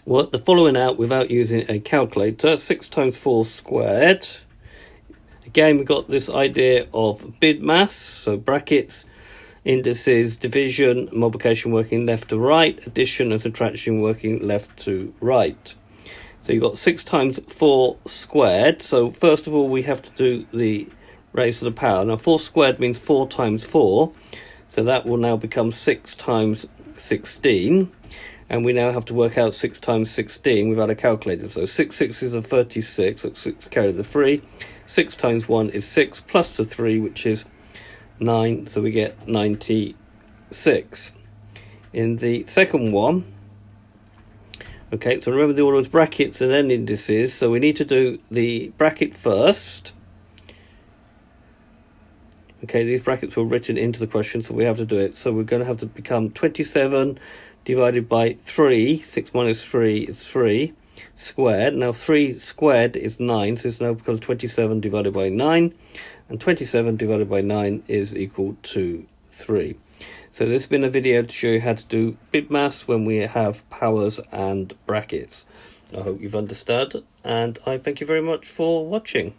work the following out without using a calculator. 6 times 4 squared. Again, we've got this idea of BIDMAS, so brackets, indices, division, multiplication working left to right, addition and subtraction working left to right. So you've got 6 times 4 squared. So first of all, we have to do the raised to the power. Now 4 squared means 4 times 4. So that will now become 6 times 16. And we now have to work out 6 times 16 without a calculator. So 6 sixes are 36. So 6 carry the 3. 6 times 1 is 6 plus the 3, which is 9. So we get 96. In the second one, okay, so remember the order was brackets and then indices. So we need to do the bracket first. Okay, these brackets were written into the question, so we have to do it. So we're going to have to become 27 divided by 3. 6 minus 3 is 3 squared. Now 3 squared is 9, so this now becomes 27 divided by 9. And 27 divided by 9 is equal to 3. So this has been a video to show you how to do BIDMAS when we have powers and brackets. I hope you've understood, and I thank you very much for watching.